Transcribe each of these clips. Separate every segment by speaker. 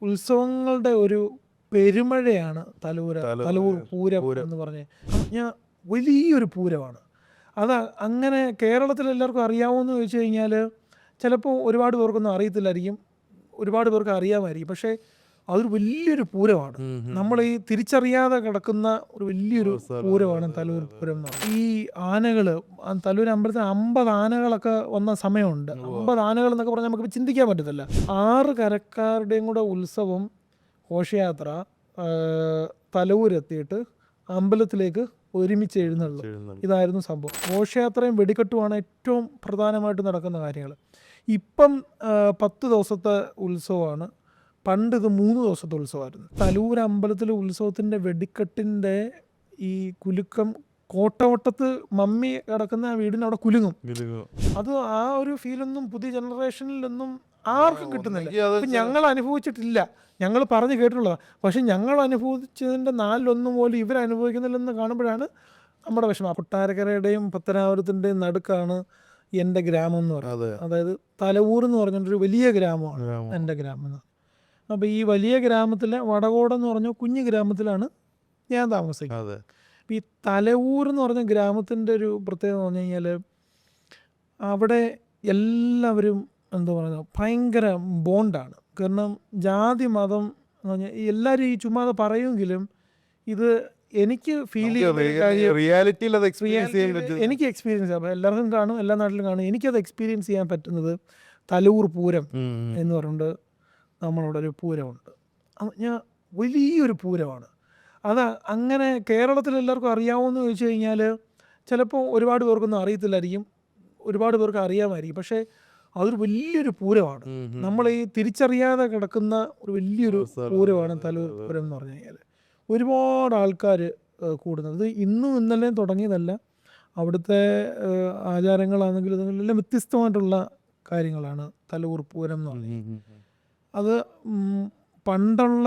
Speaker 1: ഉത്സവങ്ങളുടെ ഒരു പെരുമഴയാണ് തലൂർ പൂരം എന്ന് പറഞ്ഞ് ഞാൻ വലിയൊരു പൂരമാണ് അത്. അങ്ങനെ കേരളത്തിൽ എല്ലാവർക്കും അറിയാവുമെന്ന് ചോദിച്ചു കഴിഞ്ഞാൽ ചിലപ്പോൾ ഒരുപാട് പേർക്കൊന്നും അറിയത്തില്ലായിരിക്കും, ഒരുപാട് പേർക്ക് അറിയാമായിരിക്കും. പക്ഷേ അതൊരു വലിയൊരു പൂരമാണ്. നമ്മൾ ഈ തിരിച്ചറിയാതെ കിടക്കുന്ന ഒരു വലിയൊരു പൂരമാണ് തലൂർ പൂരം എന്ന് പറയുന്നത്. ഈ ആനകൾ തലൂർ അമ്പലത്തിൽ 50 ആനകളൊക്കെ വന്ന സമയമുണ്ട്. 50 ആനകൾ എന്നൊക്കെ പറഞ്ഞാൽ നമുക്ക് ചിന്തിക്കാൻ പറ്റത്തില്ല. 6 കരക്കാരുടെയും കൂടെ ഉത്സവം, ഘോഷയാത്ര തലൂരെത്തിയിട്ട് അമ്പലത്തിലേക്ക് ഒരുമിച്ച് എഴുന്നള്ളു. ഇതായിരുന്നു സംഭവം. ഘോഷയാത്രയും വെടിക്കെട്ടുമാണ് ഏറ്റവും പ്രധാനമായിട്ട് നടക്കുന്ന കാര്യങ്ങൾ. ഇപ്പം 10 ദിവസത്തെ ഉത്സവമാണ്. പണ്ട് ഇത് 3 ദിവസത്തെ ഉത്സവമായിരുന്നു. തലൂർ അമ്പലത്തിലെ ഉത്സവത്തിൻ്റെ വെടിക്കെട്ടിൻ്റെ ഈ കുലുക്കം കോട്ടവട്ടത്ത് മമ്മി കിടക്കുന്ന വീടിന് അവിടെ കുലുങ്ങും. അത് ആ ഒരു ഫീലൊന്നും പുതിയ ജനറേഷനിലൊന്നും ആർക്കും കിട്ടുന്നില്ല. ഇപ്പം ഞങ്ങൾ അനുഭവിച്ചിട്ടില്ല, ഞങ്ങൾ പറഞ്ഞു കേട്ടിട്ടുള്ളതാണ്. പക്ഷെ ഞങ്ങൾ അനുഭവിച്ചതിൻ്റെ 4-1 പോലും ഇവരനുഭവിക്കുന്നില്ലെന്ന് കാണുമ്പോഴാണ് നമ്മുടെ വിഷമം. കൊട്ടാരക്കരയുടെയും പത്തനാപുരത്തിൻ്റെയും നടുക്കാണ് എൻ്റെ ഗ്രാമം എന്ന് പറയുന്നത്. അതായത് തലവൂർ എന്ന് പറഞ്ഞൊരു വലിയ ഗ്രാമമാണ് എൻ്റെ ഗ്രാമം. അപ്പോൾ ഈ വലിയ ഗ്രാമത്തിലെ വടകോടെന്ന് പറഞ്ഞ കുഞ്ഞു ഗ്രാമത്തിലാണ് ഞാൻ താമസിക്കുന്നത്. അപ്പോൾ ഈ തലവൂർ എന്ന് പറഞ്ഞ ഗ്രാമത്തിൻ്റെ ഒരു പ്രത്യേകത എന്ന് പറഞ്ഞു കഴിഞ്ഞാൽ അവിടെ എല്ലാവരും എന്താ പറയുക, ഭയങ്കര ബോണ്ടാണ്. കാരണം ജാതി മതം എന്ന് പറഞ്ഞാൽ എല്ലാവരും ഈ ചുമ്മാതെ പറയുമെങ്കിലും ഇത് എനിക്ക് ഫീൽ
Speaker 2: റിയാലിറ്റിയിൽ
Speaker 1: എനിക്ക് എക്സ്പീരിയൻസ് ചെയ്യാം. എല്ലാവർക്കും കാണും, എല്ലാ നാട്ടിലും കാണും. എനിക്കത് എക്സ്പീരിയൻസ് ചെയ്യാൻ പറ്റുന്നത് തലൂർ പൂരം എന്ന് പറഞ്ഞിട്ട് നമ്മളവിടെ ഒരു പൂരമുണ്ട്. ഞാൻ വലിയൊരു പൂരമാണ് അത്. അങ്ങനെ കേരളത്തിൽ എല്ലാവർക്കും അറിയാവുമെന്ന് ചോദിച്ചു കഴിഞ്ഞാൽ ചിലപ്പോൾ ഒരുപാട് പേർക്കൊന്നും അറിയത്തില്ലായിരിക്കും, ഒരുപാട് പേർക്ക് അറിയാമായിരിക്കും. പക്ഷേ അതൊരു വലിയൊരു പൂരമാണ്. നമ്മൾ ഈ തിരിച്ചറിയാതെ കിടക്കുന്ന ഒരു വലിയൊരു പൂരമാണ് തലൂർ പൂരം എന്ന് പറഞ്ഞു കഴിഞ്ഞാൽ. ഒരുപാട് ആൾക്കാർ കൂടുന്നത്. ഇത് ഇന്നും ഇന്നലെയും തുടങ്ങിയതല്ല. അവിടുത്തെ ആചാരങ്ങളാണെങ്കിലും എല്ലാം വ്യത്യസ്തമായിട്ടുള്ള കാര്യങ്ങളാണ് തലൂർ പൂരം എന്ന് പറയുന്നത്. അത് പണ്ടുള്ള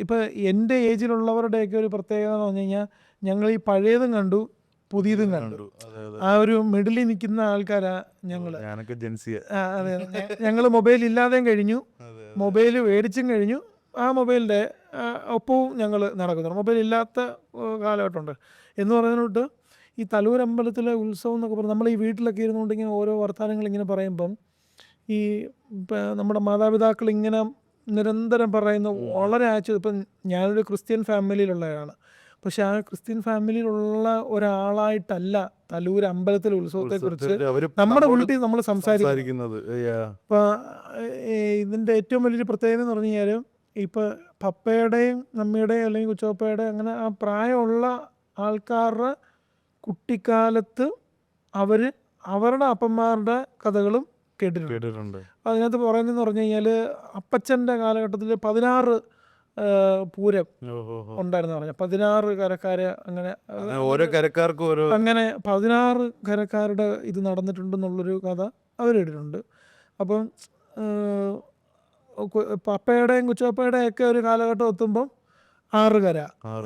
Speaker 1: ഇപ്പം എൻ്റെ ഏജിലുള്ളവരുടെയൊക്കെ ഒരു പ്രത്യേകത എന്ന് പറഞ്ഞു കഴിഞ്ഞാൽ ഞങ്ങൾ ഈ പഴയതും കണ്ടു, പുതിയതും കണ്ടു. ആ ഒരു മിഡിലിൽ നിൽക്കുന്ന ആൾക്കാരാ ഞങ്ങൾ. അതെ, ഞങ്ങൾ മൊബൈൽ ഇല്ലാതെയും കഴിഞ്ഞു, മൊബൈൽ മേടിച്ചും കഴിഞ്ഞു, ആ മൊബൈലിൻ്റെ ഒപ്പവും ഞങ്ങൾ നടക്കുന്നുണ്ട്. മൊബൈൽ ഇല്ലാത്ത കാലഘട്ടമുണ്ട് എന്ന് പറയുന്നിട്ട്. ഈ തലൂർ അമ്പലത്തിലെ ഉത്സവം എന്നൊക്കെ പറഞ്ഞാൽ നമ്മൾ ഈ വീട്ടിലൊക്കെ ഇരുന്നുകൊണ്ട് ഇങ്ങനെ ഓരോ വർത്തമാനങ്ങൾ ഇങ്ങനെ പറയുമ്പം ഈ നമ്മുടെ മാതാപിതാക്കൾ ഇങ്ങനെ നിരന്തരം പറയുന്ന വളരെ ഇപ്പം ഞാനൊരു ക്രിസ്ത്യൻ ഫാമിലിയിലുള്ളതാണ്. പക്ഷെ ആ ക്രിസ്ത്യൻ ഫാമിലിയിലുള്ള ഒരാളായിട്ടല്ല തലൂർ അമ്പലത്തിലെ ഉത്സവത്തെക്കുറിച്ച് നമ്മുടെ വീട്ടിൽ നമ്മൾ സംസാരിക്കുന്നത്. അപ്പം ഇതിൻ്റെ ഏറ്റവും വലിയൊരു പ്രത്യേകത എന്ന് പറഞ്ഞു കഴിഞ്ഞാൽ ഇപ്പം പപ്പയുടെയും മമ്മിയുടെയും അല്ലെങ്കിൽ കൊച്ചുപ്പയുടെയും അങ്ങനെ ആ പ്രായമുള്ള ആൾക്കാരുടെ കുട്ടിക്കാലത്ത് അവരുടെ അപ്പന്മാരുടെ കഥകളും കേട്ടിട്ടുണ്ട്. അതിനകത്ത് പറയുന്നതെന്ന് പറഞ്ഞു കഴിഞ്ഞാൽ അപ്പച്ചൻ്റെ കാലഘട്ടത്തിൽ 16 പൂരം ഉണ്ടായിരുന്നു പറഞ്ഞാൽ 16 കരക്കാര് അങ്ങനെ
Speaker 2: ഓരോ കരക്കാർക്കും
Speaker 1: അങ്ങനെ 16 കരക്കാരുടെ ഇത് നടന്നിട്ടുണ്ടെന്നുള്ളൊരു കഥ അവരെടുത്തിട്ടുണ്ട്. അപ്പം പപ്പയുടെയും കൊച്ചുപ്പയുടെയും ഒക്കെ ഒരു കാലഘട്ടം എത്തുമ്പം 6 കര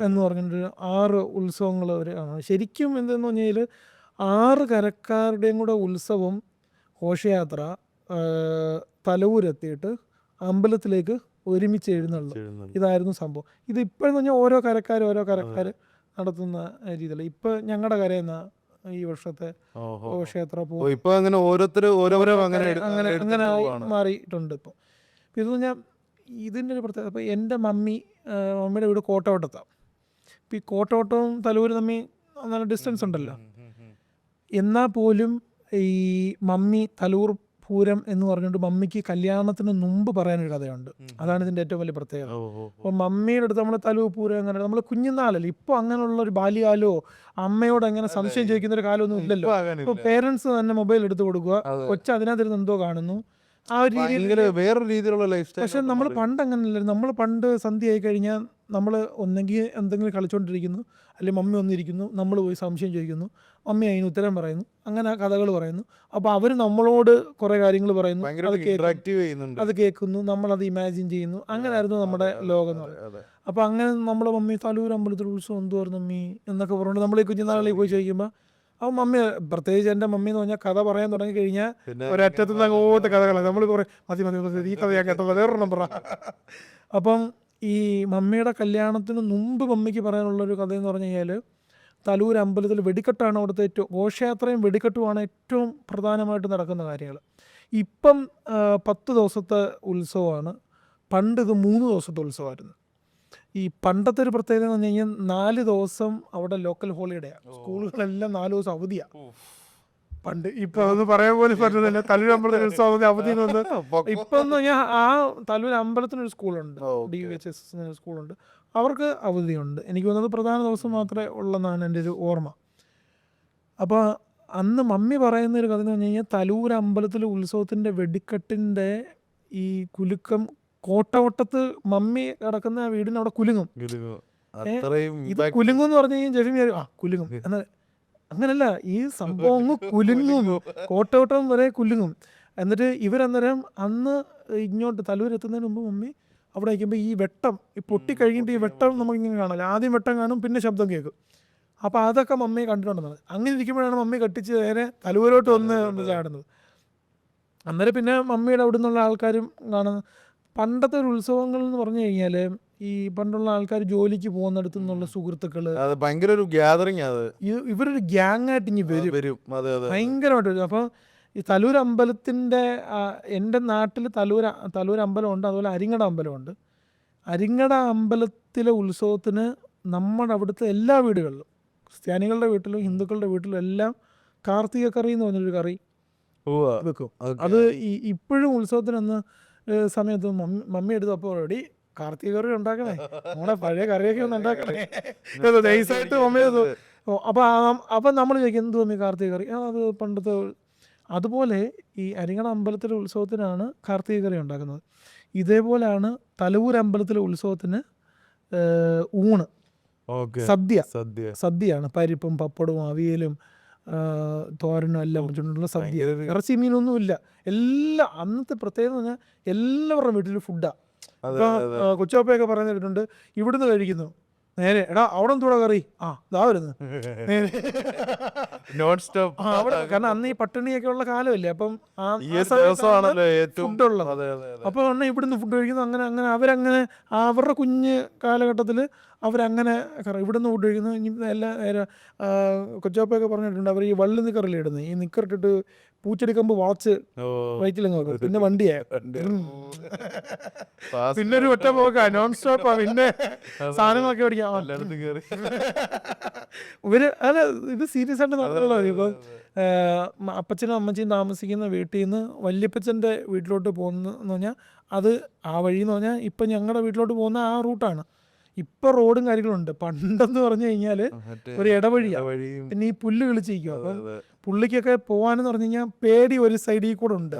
Speaker 1: എന്ന് പറഞ്ഞിട്ട് 6 ഉത്സവങ്ങൾ അവർ ശരിക്കും എന്തെന്ന് പറഞ്ഞാൽ 6 കരക്കാരുടെയും കൂടെ ഉത്സവം, ഘോഷയാത്ര തലൂരെത്തിയിട്ട് അമ്പലത്തിലേക്ക് ഒരുമിച്ച് എഴുന്നള്ളു. ഇതായിരുന്നു സംഭവം. ഇത് ഇപ്പോഴെന്ന് പറഞ്ഞാൽ ഓരോ കരക്കാർ നടത്തുന്ന രീതിയിൽ ഇപ്പം ഞങ്ങളുടെ കരയുന്ന ഈ വർഷത്തെ ഘോഷയാത്ര അങ്ങനെ മാറിയിട്ടുണ്ട് ഇപ്പോൾ. ഇതെന്ന് പറഞ്ഞാൽ ഇതിൻ്റെ ഒരു പ്രത്യേകത. ഇപ്പോൾ എൻ്റെ മമ്മിയുടെ വീട് കോട്ടവട്ടത്താണ്. ഇപ്പം ഈ കോട്ടവട്ടവും തലൂരും തമ്മിൽ നല്ല ഡിസ്റ്റൻസ് ഉണ്ടല്ലോ. എന്നാൽ പോലും ഈ മമ്മി തലൂർ പൂരം എന്ന് പറഞ്ഞുകൊണ്ട് മമ്മിക്ക് കല്യാണത്തിന് മുമ്പ് പറയാനൊരു കഥയുണ്ട്. അതാണ് ഇതിൻ്റെ ഏറ്റവും വലിയ പ്രത്യേകത. അപ്പോൾ മമ്മിയുടെ അടുത്ത് നമ്മൾ തലൂർ പൂരം അങ്ങനെ നമ്മൾ കുഞ്ഞുനാളല്ലേ, ഇപ്പോൾ അങ്ങനെയുള്ള ഒരു ബാല്യകാലമോ അമ്മയോട് അങ്ങനെ സംശയം ചോദിക്കുന്ന ഒരു കാലമൊന്നും ഇല്ലല്ലോ. ഇപ്പോൾ പേരൻസ് തന്നെ മൊബൈൽ എടുത്ത് കൊടുക്കുക, കൊച്ചു അതിനകത്തിരുന്ന് എന്തോ കാണുന്നു, ആ ഒരു രീതിയിൽ
Speaker 2: വേറൊരു രീതിയിലുള്ള ലൈഫ് സ്റ്റൈൽ.
Speaker 1: പക്ഷെ നമ്മൾ പണ്ട് അങ്ങനെയല്ല. നമ്മൾ പണ്ട് സന്ധ്യ ആയി കഴിഞ്ഞാൽ നമ്മൾ ഒന്നെങ്കിൽ എന്തെങ്കിലും കളിച്ചുകൊണ്ടിരിക്കുന്നു, അല്ലെങ്കിൽ മമ്മി വന്നിരിക്കുന്നു, നമ്മൾ പോയി സംശയം ചോദിക്കുന്നു, മമ്മി അതിന് ഉത്തരം പറയുന്നു, അങ്ങനെ കഥകൾ പറയുന്നു. അപ്പോൾ അവർ നമ്മളോട് കുറേ കാര്യങ്ങൾ പറയുന്നു, അത് കേൾക്കുന്നു, നമ്മളത് ഇമാജിൻ ചെയ്യുന്നു. അങ്ങനെയായിരുന്നു നമ്മുടെ ലോകം എന്ന് പറയുന്നത്. അപ്പോൾ അങ്ങനെ നമ്മുടെ മമ്മി തലൂർ അമ്പലത്തിൽ ഉത്സവം എന്തുവായിരുന്നു മമ്മി എന്നൊക്കെ പറഞ്ഞുകൊണ്ട് നമ്മൾ ഈ കുഞ്ഞുനാളിൽ പോയി ചോദിക്കുമ്പോൾ അപ്പം മമ്മി, പ്രത്യേകിച്ച് എൻ്റെ മമ്മി എന്ന് പറഞ്ഞാൽ കഥ പറയാൻ തുടങ്ങി കഴിഞ്ഞാൽ
Speaker 2: പിന്നെ
Speaker 1: ഒരറ്റത്തു നിന്ന് അങ്ങോട്ട് കഥകളാണ്. നമ്മൾ കുറേ മതി മതി മതി, ഈ കഥ ഞാൻ കേട്ടത്, വേറൊരെണ്ണം പറ. അപ്പം ഈ മമ്മിയുടെ കല്യാണത്തിന് മുമ്പ് മമ്മിക്ക് പറയാനുള്ളൊരു കഥയെന്ന് പറഞ്ഞു കഴിഞ്ഞാൽ, തലൂർ അമ്പലത്തിൽ വെടിക്കെട്ടാണ് അവിടുത്തെ ഏറ്റവും, ഘോഷയാത്രയും വെടിക്കെട്ടുമാണ് ഏറ്റവും പ്രധാനമായിട്ട് നടക്കുന്ന കാര്യങ്ങൾ. ഇപ്പം 10 ദിവസത്തെ ഉത്സവമാണ്. പണ്ട് ഇത് 3 ദിവസത്തെ ഉത്സവമായിരുന്നു. ഈ പണ്ടത്തെ ഒരു പ്രത്യേകത എന്ന് പറഞ്ഞു കഴിഞ്ഞാൽ 4 ദിവസം അവിടെ ലോക്കൽ ഹോളിഡേയാണ്. സ്കൂളുകളെല്ലാം 4 ദിവസം അവധിയാണ് പണ്ട്. ഇപ്പം അതൊന്ന് പറയാൻ പോലും പറ്റുന്നില്ല. തലൂർ അമ്പലത്തിൽ ഉത്സവം അവധി എന്ന് വന്ന് ഇപ്പം എന്ന് പറഞ്ഞാൽ ആ തലൂർ അമ്പലത്തിനൊരു സ്കൂളുണ്ട്, DVHS സ്കൂളുണ്ട്, അവർക്ക് അവധിയുണ്ട്. എനിക്ക് തോന്നുന്നത് പ്രധാന ദിവസം മാത്രമേ ഉള്ളെന്നാണ് എൻ്റെ ഒരു ഓർമ്മ. അപ്പോൾ അന്ന് മമ്മി പറയുന്നൊരു കഥ എന്ന് പറഞ്ഞു കഴിഞ്ഞാൽ, തലൂർ അമ്പലത്തിലെ ഉത്സവത്തിൻ്റെ വെടിക്കെട്ടിൻ്റെ ഈ കുലുക്കം, കോട്ടവട്ടത്ത് മമ്മി കിടക്കുന്ന ആ വീടിന് അവിടെ കുലുങ്ങും. ഇത് കുലുങ്ങും എന്ന് പറഞ്ഞു കഴിഞ്ഞാൽ ജെഫി കുലുങ്ങും എന്നാൽ അങ്ങനല്ല, ഈ സംഭവം അങ്ങ് കുലുങ്ങും, കോട്ടവട്ടം വരെ കുലുങ്ങും. എന്നിട്ട് ഇവരന്നേരം അന്ന് ഇങ്ങോട്ട് തലൂർ എത്തുന്നതിന് മുമ്പ് മമ്മി അവിടെ വയ്ക്കുമ്പോൾ ഈ വെട്ടം, ഈ പൊട്ടിക്കഴിഞ്ഞിട്ട് ഈ വെട്ടം നമുക്കിങ്ങനെ കാണാമല്ലോ, ആദ്യം വെട്ടം കാണും, പിന്നെ ശബ്ദം കേൾക്കും. അപ്പോൾ അതൊക്കെ മമ്മി കണ്ടിട്ടുണ്ടെന്നത്. അങ്ങനെ ഇരിക്കുമ്പോഴാണ് മമ്മി കട്ടിച്ച് നേരെ തലൂരോട്ട് വന്ന് ചാടുന്നത്. അന്നേരം പിന്നെ മമ്മിയുടെ അവിടെ നിന്നുള്ള ആൾക്കാരും കാണുന്നത്. പണ്ടത്തെ ഒരു ഉത്സവങ്ങൾ എന്ന് പറഞ്ഞു കഴിഞ്ഞാൽ, ഈ പണ്ടുള്ള ആൾക്കാർ ജോലിക്ക് പോകുന്നിടത്തു നിന്നുള്ള സുഹൃത്തുക്കൾ,
Speaker 2: ഭയങ്കര ഒരു ഗ്യാതറിങ്,
Speaker 1: ഇവരൊരു ഗ്യാങ് ആയിട്ട് ഇനി വരും, ഭയങ്കരമായിട്ട് വരും. അപ്പോൾ ഈ തലൂർ അമ്പലത്തിൻ്റെ, എൻ്റെ നാട്ടിൽ തലൂർ അമ്പലമുണ്ട്, അതുപോലെ അരിങ്ങട അമ്പലമുണ്ട്. അരിങ്ങട അമ്പലത്തിലെ ഉത്സവത്തിന് നമ്മുടെ അവിടുത്തെ എല്ലാ വീടുകളിലും, ക്രിസ്ത്യാനികളുടെ വീട്ടിലും ഹിന്ദുക്കളുടെ വീട്ടിലും എല്ലാം കാർത്തിക കറി എന്ന് പറഞ്ഞൊരു കറി വെക്കും. അത് ഇപ്പോഴും ഉത്സവത്തിനന്ന് സമയത്ത് മമ്മി എടുത്തപ്പോൾ ഓൾറെഡി കാർത്തിക കറി ഉണ്ടാക്കണേ, നമ്മുടെ പഴയ കറിയൊക്കെ ഒന്ന് ഉണ്ടാക്കണേ, നൈസായിട്ട് മമ്മി. അപ്പം നമ്മൾ ചോദിക്കും, എന്ത് മമ്മി കാർത്തിക കറി? അത് പണ്ടത്തെ. അതുപോലെ ഈ അരിങ്ങട അമ്പലത്തിലെ ഉത്സവത്തിനാണ് കാർത്തിക കറി ഉണ്ടാക്കുന്നത്. ഇതേപോലെയാണ് തലൂർ അമ്പലത്തിലെ ഉത്സവത്തിന് ഊണ്, സദ്യയാണ്. പരിപ്പും പപ്പടവും അവിയലും തോരനും എല്ലാം വെച്ചിട്ടുള്ള സദ്യ. ഇറച്ചി മീനൊന്നുമില്ല. എല്ലാം അന്നത്തെ പ്രത്യേകത എന്ന് പറഞ്ഞാൽ എല്ലാവരുടെ വീട്ടിലും ഫുഡാണ്. ഇപ്പം കൊച്ചുപ്പയൊക്കെ പറഞ്ഞു തരുന്നുണ്ട്, ഇവിടുന്ന് കഴിക്കുന്നു നേരെ, എടാ അവിടെ എന്തൂടെ കറി, ഇതാ വരുന്നു നേരെ
Speaker 2: നോൺ സ്റ്റോപ്പ്.
Speaker 1: അവിടെ കാരണം അന്ന് ഈ പട്ടിണിയൊക്കെ ഉള്ള കാലമല്ലേ, അപ്പം ഫുഡുള്ളത്. അപ്പോൾ അണ്ണ ഇവിടുന്ന് ഫുഡ് കഴിക്കുന്നു. അങ്ങനെ അവരങ്ങനെ അവരുടെ കുഞ്ഞ് കാലഘട്ടത്തിൽ അവരങ്ങനെ ഇവിടുന്ന് ഫുഡ് കഴിക്കുന്നു. ഇനി എല്ലാ കൊച്ചപ്പയൊക്കെ പറഞ്ഞിട്ടുണ്ട്, അവർ ഈ വള്ളി നിക്കറില്ല ഇടുന്നത്, ഈ നിക്കറിട്ടിട്ട് പൂച്ചെടിക്കമ്പ് വളച്ച് വയറ്റിലങ്ങ് വെക്കും, പിന്നെ വണ്ടിയായി, പിന്നെ ഒരു ഒറ്റ പോക്കാ, നോൺ സ്റ്റോപ്പാ, പിന്നെ സാധനങ്ങളൊക്കെ മേടിക്കാം. ഇവര് അല്ല, ഇത് സീരിയസ് ആയിട്ട് നടന്നുള്ളത്. ഇപ്പം അപ്പച്ചനും അമ്മച്ചിയും താമസിക്കുന്ന വീട്ടിൽ നിന്ന് വല്യപ്പച്ചൻ്റെ വീട്ടിലോട്ട് പോകുന്നതെന്ന് പറഞ്ഞാൽ, അത് ആ വഴി എന്ന് പറഞ്ഞാൽ ഇപ്പം ഞങ്ങളുടെ വീട്ടിലോട്ട് പോകുന്ന ആ റൂട്ടാണ്. ഇപ്പം റോഡും കാര്യങ്ങളുണ്ട്. പണ്ടെന്ന് പറഞ്ഞു കഴിഞ്ഞാൽ ഒരു ഇടവഴിയാണ്, പിന്നെ ഈ പുല്ല് കിളിച്ചിരിക്കും. അപ്പം പുള്ളിക്കൊക്കെ പോകാനെന്ന് പറഞ്ഞു കഴിഞ്ഞാൽ പേടി ഒരു സൈഡിൽ കൂടെ ഉണ്ട്,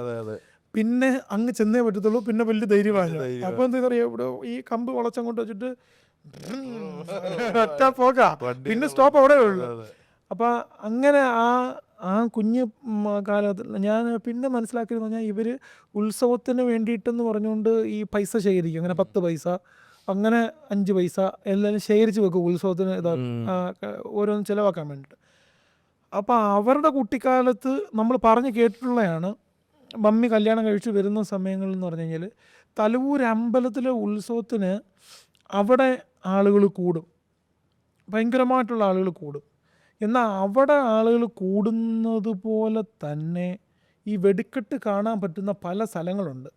Speaker 1: പിന്നെ അങ്ങ് ചെന്നേ പറ്റത്തുള്ളൂ, പിന്നെ വലിയ ധൈര്യമാണ്. അപ്പോൾ എന്താ പറയുക, ഇവിടെ ഈ കമ്പ് വളച്ചങ്ങോട്ട് വെച്ചിട്ട് ഒറ്റ പോക്കാ, പിന്നെ സ്റ്റോപ്പ് അവിടെ ഉള്ളു. അപ്പം അങ്ങനെ ആ കുഞ്ഞ് കാലത്തിൽ ഞാൻ പിന്നെ മനസ്സിലാക്കിയെന്ന് പറഞ്ഞാൽ, ഇവർ ഉത്സവത്തിന് വേണ്ടിയിട്ടെന്ന് പറഞ്ഞുകൊണ്ട് ഈ പൈസ ശേഖരിക്കും. അങ്ങനെ 10 പൈസ, അങ്ങനെ 5 പൈസ എല്ലാം ശേഖരിച്ച് വെക്കും ഉത്സവത്തിന് ഓരോന്ന് ചിലവാക്കാൻ വേണ്ടിയിട്ട്. അപ്പോൾ അവരുടെ കുട്ടിക്കാലത്ത് നമ്മൾ പറഞ്ഞ് കേട്ടിട്ടുള്ളതാണ്, മമ്മി കല്യാണം കഴിച്ച് വരുന്ന സമയങ്ങളിൽ എന്ന് പറഞ്ഞു കഴിഞ്ഞാൽ, തലൂർ അമ്പലത്തിലെ ഉത്സവത്തിന് അവിടെ ആളുകൾ കൂടും, ഭയങ്കരമായിട്ടുള്ള ആളുകൾ കൂടും. എന്നാൽ അവിടെ ആളുകൾ കൂടുന്നത് പോലെ തന്നെ ഈ വെടിക്കെട്ട് കാണാൻ പറ്റുന്ന പല സ്ഥലങ്ങളുണ്ട്,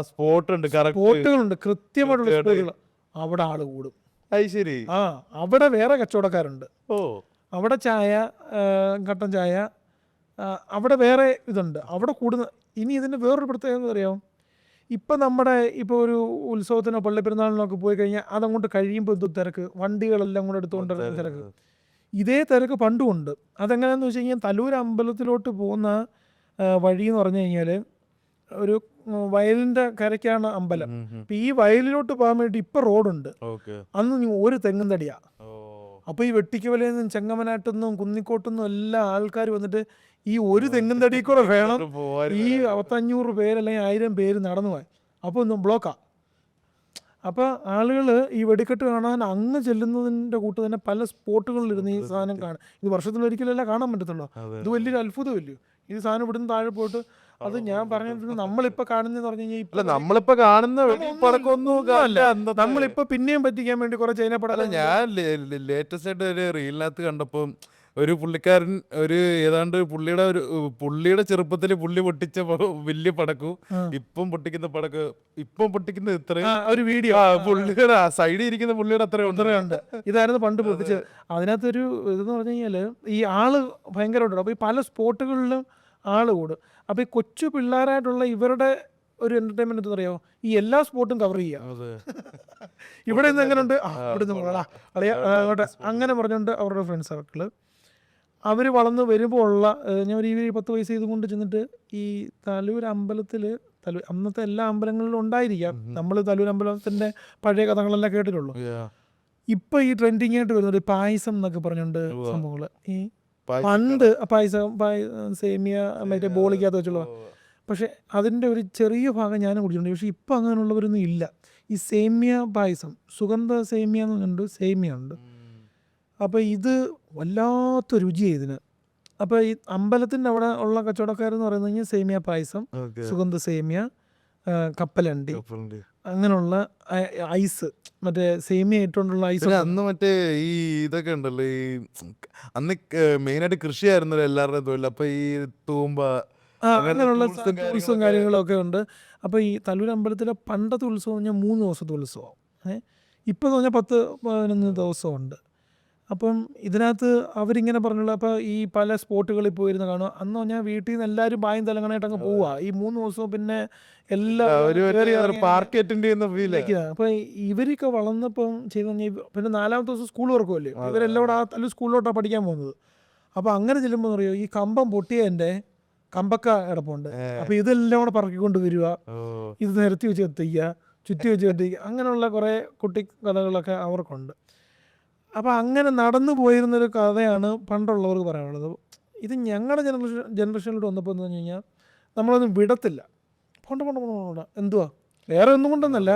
Speaker 1: സ്പോട്ടുകളുണ്ട്, കൃത്യമായിട്ടുള്ള സ്പോട്ടുകൾ. അവിടെ ആള് കൂടും.
Speaker 2: ശരി.
Speaker 1: അവിടെ വേറെ കച്ചവടക്കാരുണ്ട്. അവിടെ ചായ, കട്ടൻ ചായ, അവിടെ വേറെ ഇതുണ്ട്, അവിടെ കൂടുന്ന. ഇനി ഇതിൻ്റെ വേറൊരു പ്രത്യേകത എന്ന് അറിയാമോ, ഇപ്പം നമ്മുടെ ഇപ്പോൾ ഒരു ഉത്സവത്തിനോ പള്ളിപ്പെരുന്നാളിനൊക്കെ പോയി കഴിഞ്ഞാൽ അതങ്ങോട്ട് കഴിയുമ്പോൾ ഇത് തിരക്ക്, വണ്ടികളെല്ലാം കൂടെ എടുത്തുകൊണ്ട് തിരക്ക്. ഇതേ തിരക്ക് പണ്ടും ഉണ്ട്. അതെങ്ങനെയാണെന്ന് വെച്ച് കഴിഞ്ഞാൽ, തലൂർ അമ്പലത്തിലോട്ട് പോകുന്ന വഴി എന്ന് പറഞ്ഞു കഴിഞ്ഞാൽ ഒരു വയലിൻ്റെ കരയ്ക്കാണ് അമ്പലം. അപ്പം ഈ വയലിലോട്ട് പോകാൻ വേണ്ടി ഇപ്പം റോഡുണ്ട്, അന്ന് ഒരു തെങ്ങും തടിയാണ്. അപ്പോൾ ഈ വെട്ടിക്കവലയിൽ നിന്നും ചെങ്ങമനാട്ടെന്നും കുന്നിക്കോട്ടെന്നും എല്ലാ ആൾക്കാർ വന്നിട്ട് ഈ ഒരു തെങ്ങും തടി കൂടെ വേണം ഈ 500 പേര് അല്ലെങ്കിൽ 1000 പേര് നടന്നു പോയി. അപ്പോൾ ഒന്നും ബ്ലോക്കാ. അപ്പോൾ ആളുകൾ ഈ വെടിക്കെട്ട് കാണാൻ അങ്ങ് ചെല്ലുന്നതിൻ്റെ കൂട്ട് തന്നെ പല സ്പോട്ടുകളിലിരുന്ന് ഈ സാധനം കാണും. ഇത് വർഷത്തിലൊരിക്കലല്ല കാണാൻ പറ്റത്തുള്ളൂ. ഇത് വലിയൊരു അത്ഭുതമല്ലയോ ഈ സാധനം ഇവിടുന്ന് താഴെ പോയിട്ട്. അത് ഞാൻ പറഞ്ഞിട്ടുണ്ട്, നമ്മളിപ്പോൾ കാണുന്നതെന്ന് പറഞ്ഞു
Speaker 2: അല്ല
Speaker 1: കഴിഞ്ഞാൽ
Speaker 2: നമ്മളിപ്പോ കാണുന്ന പടക്കൊന്നും
Speaker 1: നമ്മളിപ്പോൾ പിന്നെയും പറ്റിക്കാൻ വേണ്ടി കുറേ ചൈന
Speaker 2: അല്ല
Speaker 1: പടം.
Speaker 2: ഞാൻ ലേറ്റസ്റ്റ് ആയിട്ട് ഒരു റീലിനകത്ത് കണ്ടപ്പോൾ ഒരു പുള്ളിക്കാരൻ ഏതാണ്ട് പുള്ളിയുടെ ചെറുപ്പത്തിൽ പുള്ളി പൊട്ടിച്ച വലിയ പടക്കും ഇപ്പം പൊട്ടിക്കുന്ന ഇത്രയും
Speaker 1: ഒരു വീഡിയോ
Speaker 2: പുള്ളിയുടെ സൈഡിൽ ഇരിക്കുന്ന പുള്ളിയുടെ അത്രയും
Speaker 1: ഉണ്ട്. ഇതായിരുന്നു പണ്ട് പൊട്ടിച്ചത്. അതിനകത്തൊരു ഇതെന്ന് പറഞ്ഞു കഴിഞ്ഞാൽ ഈ ആള് ഭയങ്കരമായിട്ടുണ്ട്. അപ്പോൾ ഈ പല സ്പോട്ടുകളിലും ആള് കൂടും. അപ്പോൾ ഈ കൊച്ചു പിള്ളേരായിട്ടുള്ള ഇവരുടെ ഒരു എന്റർടൈൻമെന്റ് എന്താ പറയുക, ഈ എല്ലാ സ്പോട്ടും കവർ ചെയ്യാം. ഇവിടെ നിന്ന് എങ്ങനെയുണ്ട്, ഇവിടെ നിന്ന് അങ്ങോട്ട് അങ്ങനെ പറഞ്ഞുകൊണ്ട് അവരുടെ ഫ്രണ്ട് സർക്കിള് അവർ വളർന്ന് വരുമ്പോൾ ഉള്ള ഞാൻ ഒരു 10 വയസ്സ് ഇതുകൊണ്ട് ചെന്നിട്ട് ഈ തലൂർ അമ്പലത്തിൽ അന്നത്തെ എല്ലാ അമ്പലങ്ങളിലും ഉണ്ടായിരിക്കാം. നമ്മൾ തലൂർ അമ്പലത്തിൻ്റെ പഴയ കഥകളെല്ലാം കേട്ടിട്ടുള്ളൂ. ഇപ്പൊ ഈ ട്രെൻഡിങ് ആയിട്ട് വരുന്നത് പായസം എന്നൊക്കെ പറഞ്ഞുകൊണ്ട് സംഭവങ്ങൾ. ഈ പണ്ട് പായസം സേമിയ മറ്റേ ബോളിക്കകത്ത് വെച്ചുള്ള, പക്ഷെ അതിൻ്റെ ഒരു ചെറിയ ഭാഗം ഞാനും കുടിച്ചിട്ടുണ്ട്. പക്ഷെ ഇപ്പം അങ്ങനെയുള്ളവരൊന്നും ഇല്ല. ഈ സേമിയ പായസം, സുഗന്ധ സേമിയ എന്ന് പറഞ്ഞിട്ടുണ്ട്, സേമിയ ഉണ്ട്. അപ്പോൾ ഇത് വല്ലാത്ത രുചിയാണ് ഇതിന്. അപ്പോൾ ഈ അമ്പലത്തിൻ്റെ അവിടെ ഉള്ള കച്ചവടക്കാരെന്ന് പറയുന്നത് കഴിഞ്ഞാൽ സേമിയ പായസം, സുഗന്ധ സേമിയ, കപ്പലണ്ടി, അങ്ങനെയുള്ള ഐസ്, മറ്റേ സേമിയ ഇട്ടുകൊണ്ടുള്ള ഐസ്.
Speaker 2: അന്ന് മറ്റേ ഈ ഇതൊക്കെ ഉണ്ടല്ലോ, ഈ അന്ന് മെയിനായിട്ട് കൃഷിയായിരുന്നല്ലോ എല്ലാവരുടെയും തൊഴിൽ. അപ്പൊ ഈ തൂമ്പ
Speaker 1: അങ്ങനെയുള്ള ഉത്സവം കാര്യങ്ങളൊക്കെ ഉണ്ട്. അപ്പോൾ ഈ തല്ലൂർ അമ്പലത്തിലെ പണ്ടത്തെ ഉത്സവം പറഞ്ഞാൽ 3 ദിവസത്തെ ഉത്സവം. ഇപ്പം എന്ന് പറഞ്ഞാൽ 10-11 ദിവസമുണ്ട്. അപ്പം ഇതിനകത്ത് അവരിങ്ങനെ പറഞ്ഞുള്ള, അപ്പോൾ ഈ പല സ്പോട്ടുകളിൽ പോയിരുന്ന് കാണുക. അന്ന് പറഞ്ഞാൽ വീട്ടിൽ നിന്ന് എല്ലാവരും ബായും തലങ്ങണായിട്ട് അങ്ങ് പോവുക ഈ 3 ദിവസവും. പിന്നെ
Speaker 2: പാർക്ക് അറ്റൻഡ് ചെയ്യുന്ന ഫീൽ.
Speaker 1: അപ്പോൾ ഇവരൊക്കെ വളർന്നപ്പം ചെയ്ത് കഴിഞ്ഞാൽ പിന്നെ 4ാമത്തെ ദിവസം സ്കൂൾ തുറക്കുമല്ലേ, ഇവരെല്ലാം കൂടെ ആ തല്ലൂർ സ്കൂളിലോട്ടാണ് പഠിക്കാൻ പോകുന്നത്. അപ്പോൾ അങ്ങനെ ചെല്ലുമ്പോൾ അറിയോ, ഈ കമ്പം പൊട്ടിയതിൻ്റെ കമ്പക്ക കിടപ്പുണ്ട്. അപ്പോൾ ഇതെല്ലാം കൂടെ പറക്കിക്കൊണ്ട് വരിക, ഇത് നിരത്തി വെച്ച് എത്തിക്കുക, ചുറ്റി വെച്ച് എത്തിക്കുക, അങ്ങനെയുള്ള കുറേ കുട്ടി കഥകളൊക്കെ അവർക്കുണ്ട്. അപ്പോൾ അങ്ങനെ നടന്നു പോയിരുന്നൊരു കഥയാണ് പണ്ടുള്ളവർക്ക് പറയാനുള്ളത്. ഇത് ഞങ്ങളുടെ ജനറേഷനിലോട്ട് വന്നപ്പോൾ എന്ന് പറഞ്ഞു കഴിഞ്ഞാൽ നമ്മളൊന്നും വിടത്തില്ല. പോണ്ട എന്തുവാ, വേറെ ഒന്നും കൊണ്ടൊന്നല്ല,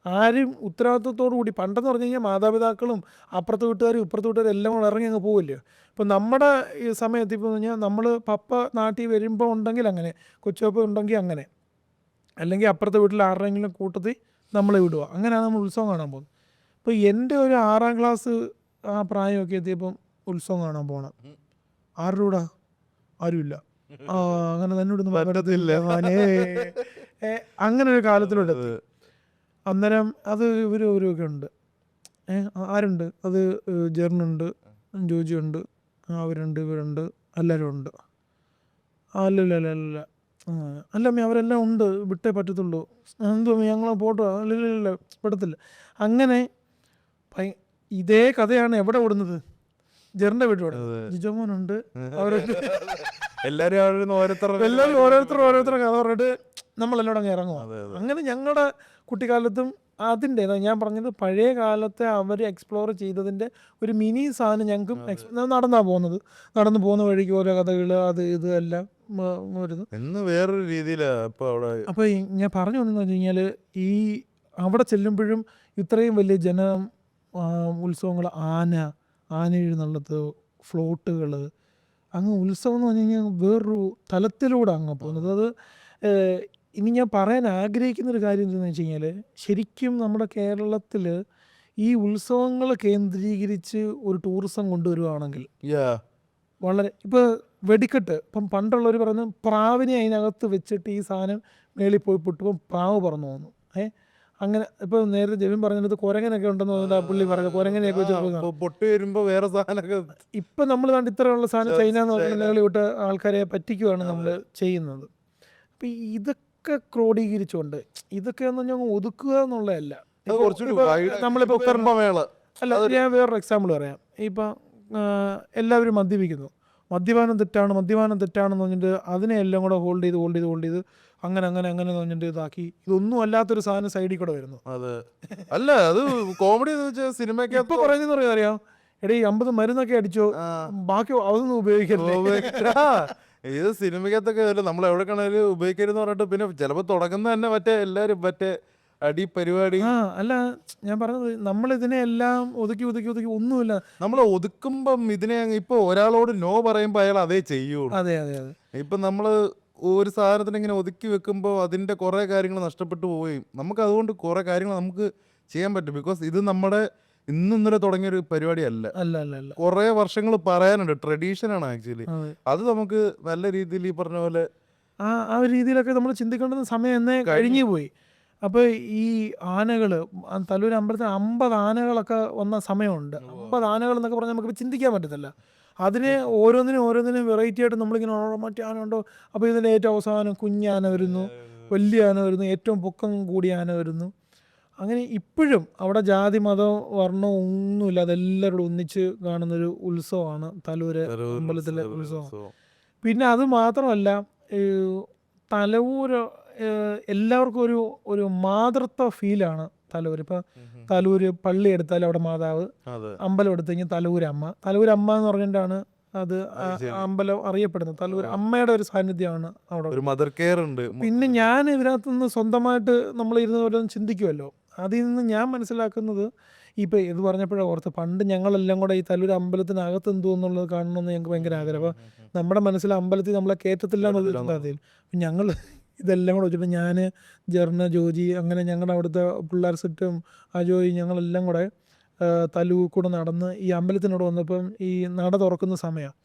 Speaker 1: ആരും ഉത്തരവാദിത്വത്തോടു കൂടി. പണ്ടെന്ന് പറഞ്ഞു കഴിഞ്ഞാൽ മാതാപിതാക്കളും അപ്പുറത്ത് വീട്ടുകാരും ഇപ്പുറത്ത് വീട്ടുകാരും എല്ലാം കൂടെ ഇറങ്ങി അങ്ങ് പോവില്ലേ. ഇപ്പം നമ്മുടെ ഈ സമയത്ത് ഇപ്പോൾ പറഞ്ഞാൽ നമ്മൾ പപ്പ നാട്ടിൽ വരുമ്പോൾ ഉണ്ടെങ്കിൽ അങ്ങനെ, കൊച്ചുപ്പ ഉണ്ടെങ്കിൽ അങ്ങനെ, അല്ലെങ്കിൽ അപ്പുറത്തെ വീട്ടിൽ ആരുടെയെങ്കിലും കൂട്ടത്തിൽ നമ്മളെ വിടുക. അങ്ങനെയാണ് നമ്മൾ ഉത്സവം കാണാൻ പോകുന്നത്. ഇപ്പോൾ എൻ്റെ ഒരു 6ാം ക്ലാസ് ആ പ്രായമൊക്കെ എത്തിയപ്പം ഉത്സവം കാണാൻ പോകണം. ആരുടെ കൂടെ ആരുമില്ല, അങ്ങനെ തന്നോടൊന്നും പറ്റത്തില്ല മോനെ. അങ്ങനെ ഒരു കാലത്തിലോട്ട് എത്തി. അന്നേരം അത് ഇവരൊക്കെ ഉണ്ട്. ആരുണ്ട്, അത് ജെറിനുണ്ട്, ജോജിയുണ്ട്, അവരുണ്ട്, ഇവരുണ്ട്, എല്ലാവരും ഉണ്ട്. അല്ലല്ല അല്ലമ്മ അവരെല്ലാം ഉണ്ട്, വിട്ടേ പറ്റത്തുള്ളൂ. എന്തോ ഞങ്ങൾ പോട്ടോ, അല്ലല്ല പെടത്തില്ല. അങ്ങനെ ഇതേ കഥയാണ് എവിടെ ഓടുന്നത്, ജെറിൻ്റെ വീട്ടിലൂടെ. ജിജോമോനുണ്ട്, അവരുണ്ട്,
Speaker 2: എല്ലാവരും
Speaker 1: ഓരോരുത്തർ കഥ പറഞ്ഞിട്ട് നമ്മളെല്ലാം അങ്ങ് ഇറങ്ങുക. അങ്ങനെ ഞങ്ങളുടെ കുട്ടിക്കാലത്തും അതിൻ്റെ ഞാൻ പറഞ്ഞത് പഴയ കാലത്തെ അവർ എക്സ്പ്ലോർ ചെയ്തതിൻ്റെ ഒരു മിനി സാധനം ഞങ്ങൾക്കും നടന്നു പോകുന്ന വഴിക്ക് ഓരോ കഥകൾ അത് ഇത് എല്ലാം വരുന്നു
Speaker 2: വേറൊരു രീതിയിലാണ്.
Speaker 1: അപ്പോൾ ഞാൻ പറഞ്ഞു വന്നെന്ന് വെച്ച് കഴിഞ്ഞാൽ ഈ അവിടെ ചെല്ലുമ്പോഴും ഇത്രയും വലിയ ഉത്സവങ്ങൾ, ആന എഴുന്നള്ളത്ത്, ഫ്ലോട്ടുകൾ, അങ്ങ് ഉത്സവം എന്ന് പറഞ്ഞു കഴിഞ്ഞാൽ വേറൊരു തലത്തിലൂടെ അങ്ങ് പോകുന്നത്. അത് ഇനി ഞാൻ പറയാൻ ആഗ്രഹിക്കുന്നൊരു കാര്യം എന്താണെന്ന് വെച്ച് കഴിഞ്ഞാൽ, ശരിക്കും നമ്മുടെ കേരളത്തിൽ ഈ ഉത്സവങ്ങൾ കേന്ദ്രീകരിച്ച് ഒരു ടൂറിസം കൊണ്ടുവരുവാണെങ്കിൽ വളരെ, ഇപ്പോൾ വെടിക്കെട്ട്, ഇപ്പം പണ്ടുള്ളവർ പറയുന്നു പ്രാവിനെ അതിനകത്ത് വെച്ചിട്ട് ഈ സാധനം മേളിൽ പോയി പൊട്ടുമ്പോൾ പ്രാവ് പറന്നു പോകുന്നു. അങ്ങനെ ഇപ്പോൾ നേരത്തെ ജെവിൻ പറഞ്ഞത് കുരങ്ങനൊക്കെ ഉണ്ടെന്ന് തോന്നുന്നത് പുള്ളി പറഞ്ഞത്, കുരങ്ങനെയൊക്കെ വെച്ച്
Speaker 2: പൊട്ടി വരുമ്പോൾ വേറെ സാധനമൊക്കെ.
Speaker 1: ഇപ്പം നമ്മൾ കണ്ട് ഇത്രയുള്ള സാധനം ചൈന എന്ന് പറഞ്ഞ മേളിൽ വിട്ട് ആൾക്കാരെ പറ്റിക്കുകയാണ് നമ്മൾ ചെയ്യുന്നത്. അപ്പം ഇതൊക്കെ ക്രോഡീകരിച്ചുകൊണ്ട് ഇതൊക്കെ ഒന്ന് ഞങ്ങൾ ഒതുക്കുക എന്നുള്ളതല്ല. നമ്മളിപ്പോൾ അല്ല, ഞാൻ വേറൊരു എക്സാമ്പിൾ പറയാം. ഇപ്പം എല്ലാവരും മദ്യപിക്കുന്നു, മദ്യപാനം തെറ്റാണെന്ന് പറഞ്ഞിട്ട് അതിനെ എല്ലാം കൂടെ ഹോൾഡ് ചെയ്ത് അങ്ങനെ പറഞ്ഞിട്ട് ഇതാക്കി, ഇതൊന്നും അല്ലാത്തൊരു സാധനം സൈഡിൽ കൂടെ വരുന്നു.
Speaker 2: അല്ല, അത് കോമഡി സിനിമയ്ക്ക്
Speaker 1: ഇപ്പൊ പറയുന്നതെന്ന് അറിയാം, എടീ 50 മരുന്നൊക്കെ അടിച്ചോ, ബാക്കി അതൊന്നും ഉപയോഗിക്കരുത്.
Speaker 2: ഇത് സിനിമയ്ക്കകത്തൊക്കെ നമ്മൾ എവിടെ കാണാനും ഉപയോഗിക്കരുതെന്ന് പറഞ്ഞിട്ട്, പിന്നെ ചിലപ്പോൾ തുടങ്ങുന്ന തന്നെ എല്ലാവരും അടി പരിപാടി.
Speaker 1: അല്ല ഞാൻ പറഞ്ഞത് നമ്മളിതിനെല്ലാം ഒതുക്കി ഒതുക്കി ഒതുക്കി ഒന്നുമില്ല.
Speaker 2: നമ്മൾ ഒതുക്കുമ്പം ഇതിനെ ഇപ്പൊ ഒരാളോട് നോ പറയുമ്പോ അയാൾ അതേ ചെയ്യുള്ളൂ.
Speaker 1: അതെ അതെ അതെ
Speaker 2: ഇപ്പൊ നമ്മള് ഒരു സാധനത്തിന് ഇങ്ങനെ ഒതുക്കി വെക്കുമ്പോൾ അതിന്റെ കുറെ കാര്യങ്ങൾ നഷ്ടപ്പെട്ടു പോവുകയും നമുക്ക് അതുകൊണ്ട് കുറെ കാര്യങ്ങൾ നമുക്ക് ചെയ്യാൻ പറ്റും. ബിക്കോസ് ഇത് നമ്മുടെ ഇന്നലെ തുടങ്ങിയൊരു പരിപാടിയല്ല,
Speaker 1: അല്ല അല്ല അല്ല
Speaker 2: കുറെ വർഷങ്ങൾ പറയാനുണ്ട്. ട്രഡീഷനാണ് ആക്ച്വലി.
Speaker 1: അതെ.
Speaker 2: അത് നമുക്ക് നല്ല രീതിയിൽ ഈ പറഞ്ഞ പോലെ
Speaker 1: ആ ഒരു രീതിയിലൊക്കെ നമ്മൾ ചിന്തിക്കേണ്ടുന്ന സമയം എന്നേ കഴിഞ്ഞു പോയി. അപ്പോൾ ഈ ആനകൾ തലൂർ അമ്പലത്തിൽ 50 ആനകളൊക്കെ വന്ന സമയമുണ്ട്. 50 ആനകൾ എന്നൊക്കെ പറഞ്ഞാൽ നമുക്ക് ചിന്തിക്കാൻ പറ്റത്തില്ല. അതിനെ ഓരോന്നിനും വെറൈറ്റി ആയിട്ട് നമ്മളിങ്ങനെ മറ്റേ ആന ഉണ്ടോ, അപ്പോൾ ഇതിൻ്റെ ഏറ്റവും അവസാനം കുഞ്ഞാന വരുന്നു, വലിയ ആന വരുന്നു, ഏറ്റവും പൊക്കം കൂടിയ ആന വരുന്നു. അങ്ങനെ ഇപ്പോഴും അവിടെ ജാതി മതം വർണ്ണം ഒന്നുമില്ല, അതെല്ലാവരോടും ഒന്നിച്ച് കാണുന്നൊരു ഉത്സവമാണ് തലൂര് അമ്പലത്തിലെ ഉത്സവം. പിന്നെ അത് മാത്രമല്ല, തലൂര് എല്ലാവർക്കും ഒരു മാതൃത്വ ഫീലാണ് തലൂർ. ഇപ്പം തലൂര് പള്ളി എടുത്താൽ അവിടെ മാതാവ്, അമ്പലം എടുത്തു കഴിഞ്ഞാൽ തലൂരമ്മ എന്ന് പറഞ്ഞിട്ടാണ് അത് അമ്പലം അറിയപ്പെടുന്നത്. തലൂർ അമ്മയുടെ ഒരു സാന്നിധ്യമാണ് അവിടെ,
Speaker 2: ഒരു മദർ കെയർ ഉണ്ട്.
Speaker 1: പിന്നെ ഞാൻ ഇതിനകത്തുനിന്ന് സ്വന്തമായിട്ട് നമ്മൾ ഇരുന്ന് ഓരോന്ന് ചിന്തിക്കുമല്ലോ, അതിൽ നിന്ന് ഞാൻ മനസ്സിലാക്കുന്നത്, ഇപ്പോൾ ഇത് പറഞ്ഞപ്പോഴാണ് ഓർത്ത്, പണ്ട് ഞങ്ങളെല്ലാം കൂടെ ഈ തലൂർ അമ്പലത്തിനകത്ത് എന്തോ എന്നുള്ളത് കാണണമെന്ന് ഞങ്ങൾക്ക് ഭയങ്കര ആഗ്രഹം. അപ്പോൾ നമ്മുടെ മനസ്സിൽ അമ്പലത്തിൽ നമ്മളെ കയറ്റത്തില്ല എന്നുള്ളത് ഞങ്ങൾ ഇതെല്ലാം കൂടെ വെച്ചിട്ട് ഞാൻ, ജെർണ, ജോജി, അങ്ങനെ ഞങ്ങളുടെ അവിടുത്തെ പിള്ളേർ സെറ്റും അജോയി ഞങ്ങളെല്ലാം കൂടെ തലൂർ കൂടെ നടന്ന് ഈ അമ്പലത്തിനോട് വന്നപ്പം ഈ നട തുറക്കുന്ന സമയമാണ്.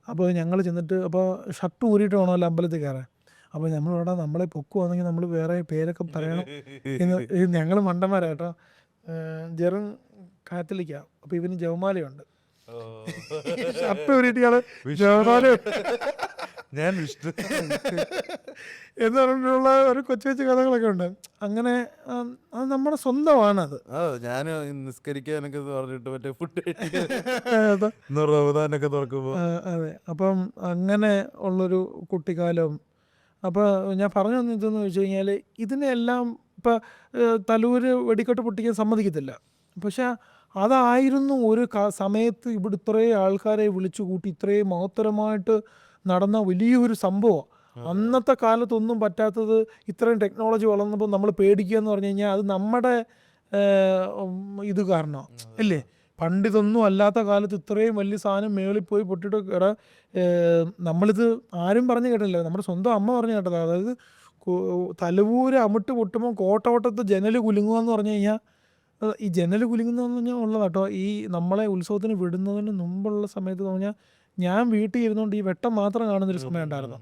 Speaker 1: അപ്പോൾ ഞങ്ങൾ ചെന്നിട്ട്, അപ്പോൾ ഷർട്ട് ഊരിയിട്ട് വേണമല്ലോ അമ്പലത്തിൽ കയറാൻ. അപ്പോൾ നമ്മളിവിടെ നമ്മളെ പൊക്കുവാണെങ്കിൽ നമ്മൾ വേറെ പേരൊക്കെ പറയണം എന്ന് ഞങ്ങൾ മണ്ടന്മാരാട്ടോ. ജെറൻ കാത്തലിക്കാണ്, അപ്പോൾ ഇവന് ജവമാലയുണ്ട്. ഷർട്ട് ഊരിയിട്ട് ഇയാള് ജവമാലയുണ്ട്
Speaker 2: ഞാൻ വിഷ്ണു
Speaker 1: എന്ന് പറഞ്ഞിട്ടുള്ള ഒരു കൊച്ചു കൊച്ചു കഥകളൊക്കെ ഉണ്ട്. അങ്ങനെ അത് നമ്മുടെ സ്വന്തമാണത്.
Speaker 2: ഞാൻ നിസ്കരിക്കാനൊക്കെ പറഞ്ഞിട്ട് മറ്റേ ഫുഡ് റമദാനൊക്കെ തുറക്കുമ്പോൾ.
Speaker 1: അതെ, അപ്പം അങ്ങനെ ഉള്ളൊരു കുട്ടിക്കാലം. അപ്പോൾ ഞാൻ പറഞ്ഞു ഇതെന്ന് വെച്ച് കഴിഞ്ഞാൽ ഇതിനെല്ലാം ഇപ്പം തലൂര് വെടിക്കെട്ട് പൊട്ടിക്കാൻ സമ്മതിക്കത്തില്ല. പക്ഷെ അതായിരുന്നു ഒരു സമയത്ത് ഇവിടെ ഇത്രയും ആൾക്കാരെ വിളിച്ചു കൂട്ടി ഇത്രയും മഹത്തരമായിട്ട് നടന്ന വലിയൊരു സംഭവം. അന്നത്തെ കാലത്തൊന്നും പറ്റാത്തത് ഇത്രയും ടെക്നോളജി വളർന്നപ്പോൾ നമ്മൾ പേടിക്കുക എന്ന് പറഞ്ഞു കഴിഞ്ഞാൽ അത് നമ്മുടെ ഇത് കാരണമാണ് അല്ലേ. പണ്ടിതൊന്നും അല്ലാത്ത കാലത്ത് ഇത്രയും വലിയ സാധനം മേളിൽ പോയി പൊട്ടിട്ട് നമ്മളിത് ആരും പറഞ്ഞു കേട്ടില്ല, നമ്മുടെ സ്വന്തം അമ്മ പറഞ്ഞു കേട്ടതാണ്. അതായത് തലവൂര് അമിട്ട് പൊട്ടുമ്പോൾ കോട്ടവട്ടത്ത് ജനൽ കുലുങ്ങുക എന്ന് പറഞ്ഞു കഴിഞ്ഞാൽ, ഈ ജനൽ കുലുങ്ങുന്നതെന്ന് പറഞ്ഞാൽ ഉള്ളതാട്ടോ. ഈ നമ്മളെ ഉത്സവത്തിന് വിടുന്നതിന് മുമ്പുള്ള സമയത്ത് പറഞ്ഞാൽ ഞാൻ വീട്ടിൽ ഇരുന്നുകൊണ്ട് ഈ വെട്ടം മാത്രം കാണുന്നൊരു സമയം ഉണ്ടായിരുന്നു.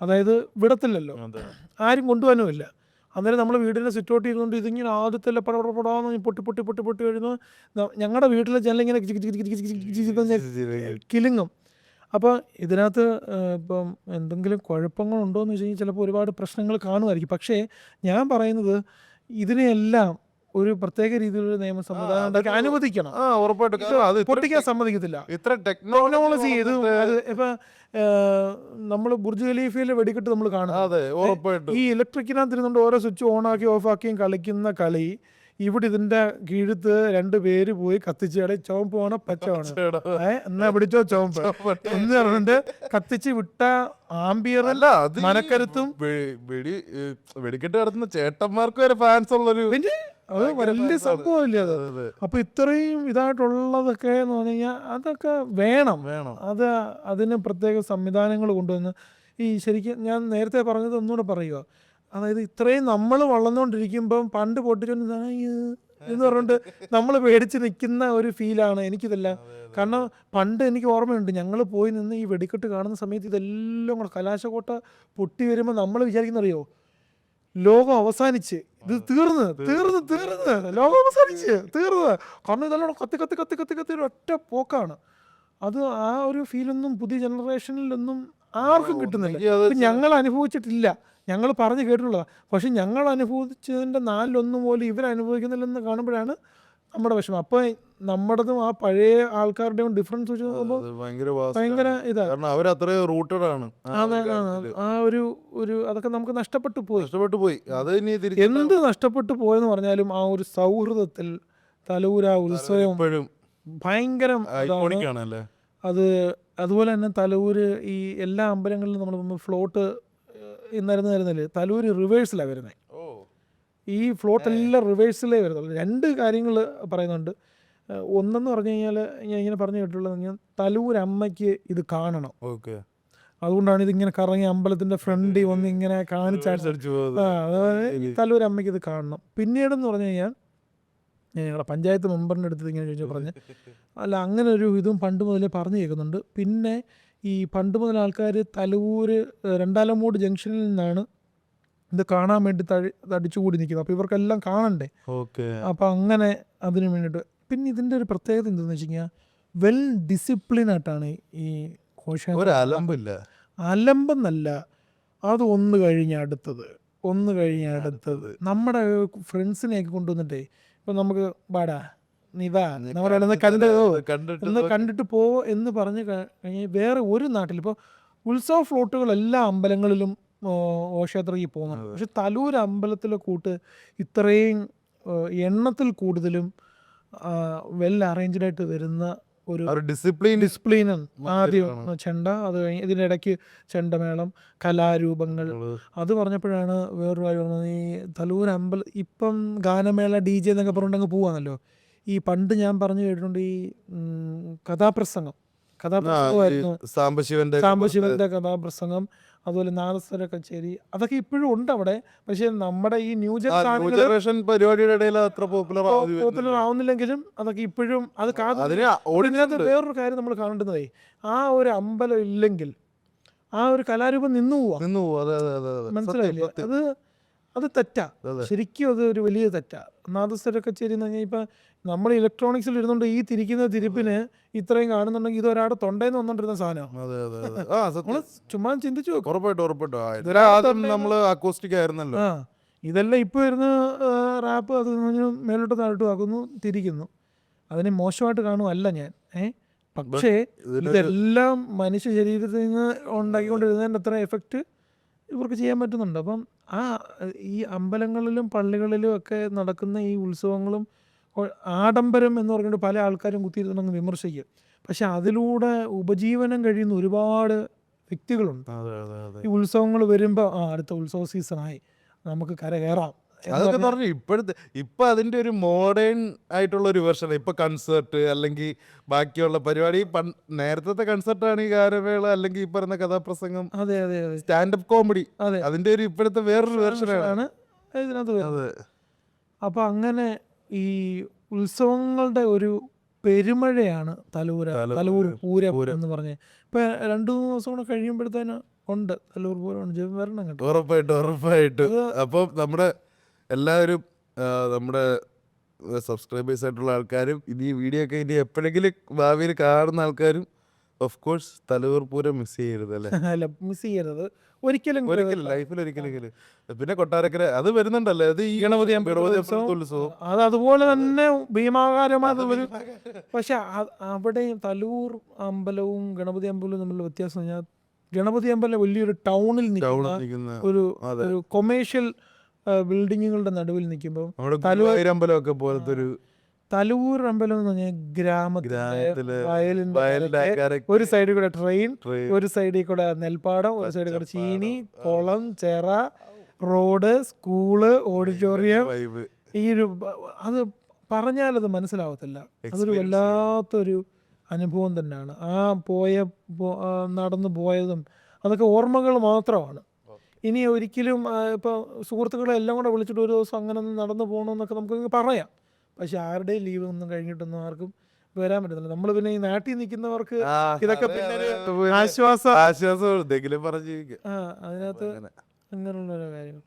Speaker 1: അതായത് വിടത്തില്ലല്ലോ, ആരും കൊണ്ടുപോകാനുമില്ല. അന്നേരം നമ്മൾ വീടിൻ്റെ സിറ്റൗട്ടിൽ ഇരുന്നുകൊണ്ട് ഇതിങ്ങനെ ആദ്യത്തെ പടപടാന്ന് പൊട്ടി പൊട്ടി പൊട്ടി പൊട്ടി വരുമ്പോൾ ഞങ്ങളുടെ വീട്ടിലെ ജനലിങ്ങനെ കിലുങ്ങും. അപ്പോൾ ഇതിനകത്ത് ഇപ്പം എന്തെങ്കിലും കുഴപ്പങ്ങളുണ്ടോ എന്ന് വെച്ച് കഴിഞ്ഞാൽ ചിലപ്പോൾ ഒരുപാട് പ്രശ്നങ്ങൾ കാണുമായിരിക്കും. പക്ഷേ ഞാൻ പറയുന്നത് ഇതിനെല്ലാം ഒരു പ്രത്യേക രീതിയിലുള്ള നിയമ സംവിധാനം ഉണ്ടാക്കി അനുവദിക്കണം.
Speaker 2: ഉറപ്പായിട്ടും
Speaker 1: പൊട്ടിക്കാൻ സമ്മതിക്കത്തില്ല.
Speaker 2: ഇത്ര
Speaker 1: ടെക്നോളജി ഇത് ഇപ്പം നമ്മൾ ബുർജ് ഖലീഫയിലെ വെടിക്കെട്ട് നമ്മൾ കാണുന്നത് ഈ ഇലക്ട്രിക്കിനകത്ത് ഇരുന്നുകൊണ്ട് ഓരോ സ്വിച്ച് ഓണാക്കി ഓഫാക്കിയും കളിക്കുന്ന കളി ഇവിടെ ഇതിന്റെ കീഴത്ത് 2 പേര് പോയി കത്തിച്ചേടെ ചുവപ്പ് വേണം പച്ച വേണം എന്നാ പിടിച്ചോ ചുവപ്പ് എന്ന് പറഞ്ഞിട്ട് കത്തിച്ച് വിട്ട ആംബിയർ മനക്കരുത്തും
Speaker 2: വെടിക്കെട്ട് നടത്തുന്ന ചേട്ടന്മാർക്ക് വരെ ഫാൻസ് ഉള്ളൊരു
Speaker 1: അത് വലിയ സംഭവമില്ല അത്. അപ്പൊ ഇത്രയും ഇതായിട്ടുള്ളതൊക്കെ എന്ന് പറഞ്ഞു കഴിഞ്ഞാൽ അതൊക്കെ വേണം. അത് അതിന് പ്രത്യേക സംവിധാനങ്ങൾ കൊണ്ടുവന്ന് ഈ ശരിക്കും ഞാൻ നേരത്തെ പറഞ്ഞത് ഒന്നുകൂടെ പറയുക. അതായത് ഇത്രയും നമ്മൾ വളർന്നുകൊണ്ടിരിക്കുമ്പം പണ്ട് പൊട്ടിച്ചോണ്ട് എന്ന് പറഞ്ഞിട്ട് നമ്മൾ പേടിച്ച് നിൽക്കുന്ന ഒരു ഫീലാണ് എനിക്കിതെല്ലാം. കാരണം പണ്ട് എനിക്ക് ഓർമ്മയുണ്ട്, ഞങ്ങൾ പോയി നിന്ന് ഈ വെടിക്കെട്ട് കാണുന്ന സമയത്ത് ഇതെല്ലാം കൂടെ കലാശക്കോട്ട പൊട്ടി വരുമ്പോൾ നമ്മൾ വിചാരിക്കുന്നറിയോ, ലോകം അവസാനിച്ച്, ഇത് തീർന്ന് ലോകം അവസാനിച്ച് തീർന്നത്. കാരണം ഇതെല്ലാം കത്തി കത്തി കത്തി കത്തി കത്തി ഒറ്റ പോക്കാണ്. അത് ആ ഒരു ഫീലൊന്നും പുതിയ ജനറേഷനിലൊന്നും ആർക്കും കിട്ടുന്നില്ല. ഞങ്ങൾ അനുഭവിച്ചിട്ടില്ല, ഞങ്ങൾ പറഞ്ഞു കേട്ടിട്ടുള്ളതാണ്. പക്ഷെ ഞങ്ങൾ അനുഭവിച്ചതിൻ്റെ 4-1 പോലും ഇവരനുഭവിക്കുന്നില്ലെന്ന് കാണുമ്പോഴാണ് നമ്മുടെ വിഷമം. അപ്പോൾ നമ്മുടേതും ആ പഴയ ആൾക്കാരുടെയും ഡിഫറൻസ് വെച്ച് നോക്കുമ്പോൾ ഭയങ്കര ഇതാണ്. ആ ഒരു അതൊക്കെ നമുക്ക് നഷ്ടപ്പെട്ടു പോയി. എന്ത് നഷ്ടപ്പെട്ടു പോയെന്ന് പറഞ്ഞാലും ആ ഒരു സൗഹൃദത്തിൽ തലൂര ഉത്സവം ഭയങ്കരം. അത് അതുപോലെ തന്നെ തലൂര് ഈ എല്ലാ അമ്പലങ്ങളിലും നമ്മൾ ഫ്ലോട്ട് ഇന്നരുന്നില്ലേ, തലൂര് റിവേഴ്സിലാണ് വരുന്നത്. ഈ ഫ്ലോട്ട് എല്ലാം റിവേഴ്സിലേ വരുന്നുള്ളൂ. 2 കാര്യങ്ങൾ പറയുന്നുണ്ട്. ഒന്നെന്ന് പറഞ്ഞു കഴിഞ്ഞാൽ ഞാൻ ഇങ്ങനെ പറഞ്ഞു കേട്ടിട്ടുള്ളത് പറഞ്ഞാൽ തലൂർ അമ്മയ്ക്ക് ഇത് കാണണം.
Speaker 2: ഓക്കെ.
Speaker 1: അതുകൊണ്ടാണ് ഇതിങ്ങനെ കറങ്ങി അമ്പലത്തിൻ്റെ ഫ്രണ്ടിൽ വന്ന് ഇങ്ങനെ കാണിച്ചാൽ അതായത് ഈ തലൂർ അമ്മയ്ക്ക് ഇത് കാണണം. പിന്നീടെന്ന് പറഞ്ഞു കഴിഞ്ഞാൽ ഞങ്ങളുടെ പഞ്ചായത്ത് മെമ്പറിൻ്റെ അടുത്ത് ഇങ്ങനെ ചോദിച്ചാൽ പറഞ്ഞ് അല്ല അങ്ങനെ ഒരു ഇതും പണ്ട് മുതലേ പറഞ്ഞു കേൾക്കുന്നുണ്ട്. പിന്നെ ഈ പണ്ട് മുതൽ ആൾക്കാർ തലൂർ രണ്ടാലമൂട് ജംഗ്ഷനിൽ നിന്നാണ് ഇത് കാണാൻ വേണ്ടി തടിച്ചുകൂടി നിൽക്കുന്നത്. അപ്പോൾ ഇവർക്കെല്ലാം കാണണ്ടേ.
Speaker 2: ഓക്കെ.
Speaker 1: അപ്പോൾ അങ്ങനെ അതിന് വേണ്ടിയിട്ട്. പിന്നെ ഇതിൻ്റെ ഒരു പ്രത്യേകത എന്താണെന്ന് വെച്ച് കഴിഞ്ഞാൽ വെൽ ഡിസിപ്ലിനായിട്ടാണ് ഈ ഘോഷയാത്ര.
Speaker 2: ഒരലമ്പില്ല.
Speaker 1: അലമ്പെന്നല്ല, അത് ഒന്ന് കഴിഞ്ഞ് അടുത്തത് നമ്മുടെ ഫ്രണ്ട്സിനെയൊക്കെ കൊണ്ടുവന്നിട്ടേ ഇപ്പം നമുക്ക് ബാടാ നീ വാ നമ്മളെ കണ്ടിട്ട് പോ എന്ന് പറഞ്ഞ് കഴിഞ്ഞാൽ വേറെ ഒരു നാട്ടിൽ ഇപ്പോൾ ഉത്സവ ഫ്ലോട്ടുകൾ എല്ലാ അമ്പലങ്ങളിലും ഘോഷയാത്രയ്ക്ക് പോകുന്നുണ്ട്. പക്ഷെ തലൂർ അമ്പലത്തിലെ കൂട്ട് ഇത്രയും എണ്ണത്തിൽ കൂടുതലും വെൽ അറേഞ്ച്ഡായിട്ട് വരുന്ന ഒരു ഡിസിപ്ലിൻ. ആദ്യം ചെണ്ട, അത് കഴിഞ്ഞ് ഇതിനിടയ്ക്ക് ചെണ്ടമേളം, കലാരൂപങ്ങൾ. അത് പറഞ്ഞപ്പോഴാണ് വേറൊരു കാര്യം പറഞ്ഞത്. ഈ തലൂർ അമ്പലം ഇപ്പം ഗാനമേള DJ എന്നൊക്കെ പറഞ്ഞിട്ടങ്ങ് പോവാണല്ലോ. ഈ പണ്ട് ഞാൻ പറഞ്ഞു കേട്ടിട്ടുണ്ട് ഈ കഥാപ്രസംഗമായിരുന്നു. സാംബശിവന്റെ കഥാപ്രസംഗം, അതുപോലെ നാദസ്വര കച്ചേരി, അതൊക്കെ ഇപ്പോഴും ഉണ്ട് അവിടെ. പക്ഷെ നമ്മുടെ ഈ ന്യൂ ജനറേഷൻ
Speaker 2: പരിപാടിയുടെ ഇടയിൽ അത്ര
Speaker 1: പോപ്പുലർ ആവുന്നില്ലെങ്കിലും അതൊക്കെ ഇപ്പോഴും അത് ഇതിനകത്ത് വേറൊരു കാര്യം നമ്മൾ കാണേണ്ടതേ, ആ ഒരു അമ്പലം ഇല്ലെങ്കിൽ ആ ഒരു കലാരൂപം നിന്നു പോവാ. മനസ്സിലായില്ലേ? അത് തെറ്റാ, ശരിക്കും അത് ഒരു വലിയ തെറ്റാ. നാദസ്വര കച്ചേരി എന്ന് പറഞ്ഞാൽ ഇപ്പം നമ്മൾ ഇലക്ട്രോണിക്സിൽ ഇരുന്നുകൊണ്ട് ഈ തിരിക്കുന്ന തിരിപ്പിന് ഇത്രയും കാണുന്നുണ്ടെങ്കിൽ ഇത് ഒരാളുടെ തൊണ്ടേന്ന് വന്നോണ്ടിരുന്ന സാധനമാണ്. ചുമ്മാ ചിന്തിച്ചു
Speaker 2: ഉറപ്പായിട്ടും നമ്മള് അക്കോസ്റ്റിക് ആയിരുന്നല്ലോ.
Speaker 1: ഇതെല്ലാം ഇപ്പൊ വരുന്ന റാപ്പ് അത് മേലോട്ട് താഴോട്ട് ആക്കുന്നു, തിരിക്കുന്നു. അതിനെ മോശമായിട്ട് കാണുമല്ല ഞാൻ. പക്ഷേ ഇതെല്ലാം മനുഷ്യ ശരീരത്തിൽ നിന്ന് ഉണ്ടാക്കിക്കൊണ്ടിരുന്നതിൻ്റെ അത്ര എഫക്റ്റ് ഇവർക്ക് ചെയ്യാൻ പറ്റുന്നുണ്ട്. അപ്പം ഈ അമ്പലങ്ങളിലും പള്ളികളിലും ഒക്കെ നടക്കുന്ന ഈ ഉത്സവങ്ങളും ആഡംബരം എന്ന് പറഞ്ഞിട്ട് പല ആൾക്കാരും കുത്തിയിരുന്നങ്ങ് വിമർശിക്കും. പക്ഷെ അതിലൂടെ ഉപജീവനം കഴിയുന്ന ഒരുപാട് വ്യക്തികളുണ്ട്. ഈ ഉത്സവങ്ങൾ വരുമ്പോൾ അടുത്ത ഉത്സവ സീസണായി, നമുക്ക് കരകയറാം.
Speaker 2: അതൊക്കെ പറഞ്ഞു ഇപ്പൊ അതിന്റെ ഒരു മോഡേൺ ആയിട്ടുള്ള ഒരു വെർഷൻ. ഇപ്പൊ കൺസേർട്ട് അല്ലെങ്കിൽ ബാക്കിയുള്ള പരിപാടി. നേരത്തെ കൺസേർട്ടാണ് ഈ ഗാനമേള അല്ലെങ്കിൽ ഈ പറയുന്ന കഥാപ്രസംഗം, സ്റ്റാൻഡപ്പ് കോമഡി. അതിന്റെ ഒരു ഇപ്പോഴത്തെ വേറൊരു വെർഷനാണ്
Speaker 1: ഇതിനകത്ത് വരുന്നത്. അപ്പൊ അങ്ങനെ ഈ ഉത്സവങ്ങളുടെ ഒരു പെരുമഴയാണ് തലൂർ പൂരം എന്ന് പറഞ്ഞ്. ഇപ്പൊ 2-3 ദിവസം കൂടെ കഴിയുമ്പോഴത്തേന് ഉണ്ട് തലൂർ പൂരം വരണം കേട്ടോ.
Speaker 2: ഉറപ്പായിട്ടും. അപ്പം നമ്മുടെ എല്ലാവരും നമ്മുടെ സബ്സ്ക്രൈബേഴ്സ് ആയിട്ടുള്ള ആൾക്കാരും ഇനി വീഡിയോ ഒക്കെ ഇനി എപ്പോഴെങ്കിലും ഭാവിയിൽ കാണുന്ന ആൾക്കാരും of course Thalur Pooram miss ചെയ്യരുത്.
Speaker 1: അല്ല, മിസ് ചെയ്യരുത് ഒരിക്കലും
Speaker 2: ലൈഫിൽ ഒരിക്കലും. പിന്നെ കൊട്ടാരക്കര അത് വരുന്നുണ്ടല്ലേ, അത് ഈ ഗണപതി ഉത്സവം
Speaker 1: അത് അതുപോലെ തന്നെ ഭീമാകാരമായ ഒരു. പക്ഷെ അവിടെയും തലൂർ അമ്പലവും ഗണപതി അമ്പലവും തമ്മിലുള്ള വ്യത്യാസം പറഞ്ഞാൽ ഗണപതി അമ്പലം വലിയൊരു ടൗണിൽ നിൽക്കുന്ന ഒരു കൊമേഴ്ഷ്യൽ ബിൽഡിങ്ങുകളുടെ നടുവിൽ നിൽക്കുമ്പോൾ
Speaker 2: തലൂർ അമ്പലമൊക്കെ പോലത്തെ ഒരു
Speaker 1: തലൂർ അമ്പലം എന്ന് പറഞ്ഞാൽ ഗ്രാമത്തിലെ ഒരു സൈഡിൽ കൂടെ ട്രെയിൻ, ഒരു സൈഡിൽ കൂടെ നെൽപ്പാടം, ഒരു സൈഡിൽ കൂടെ ചീനി, കുളം, ചെറ, റോഡ്, സ്കൂള്, ഓഡിറ്റോറിയം. ഈ ഒരു അത് പറഞ്ഞാലത് മനസ്സിലാവത്തില്ല. അതൊരു വല്ലാത്തൊരു അനുഭവം തന്നെയാണ്. നടന്നു പോയതും അതൊക്കെ ഓർമ്മകൾ മാത്രമാണ്. ഇനി ഒരിക്കലും ഇപ്പോൾ സുഹൃത്തുക്കളെ എല്ലാം കൂടെ വിളിച്ചിട്ട് ഒരു ദിവസം അങ്ങനെ നടന്നു പോകണമെന്നൊക്കെ നമുക്ക് പറയാം. പക്ഷെ ആരുടെയും ലീവ് ഒന്നും കഴിഞ്ഞിട്ടൊന്നും ആർക്കും വരാൻ പറ്റുന്നില്ല. നമ്മൾ പിന്നെ ഈ നാട്ടിൽ നിൽക്കുന്നവർക്ക് ഇതൊക്കെ പിന്നെ ആശ്വാസം.
Speaker 2: അതിനകത്ത്
Speaker 1: അങ്ങനെയുള്ളൊരു കാര്യങ്ങൾ.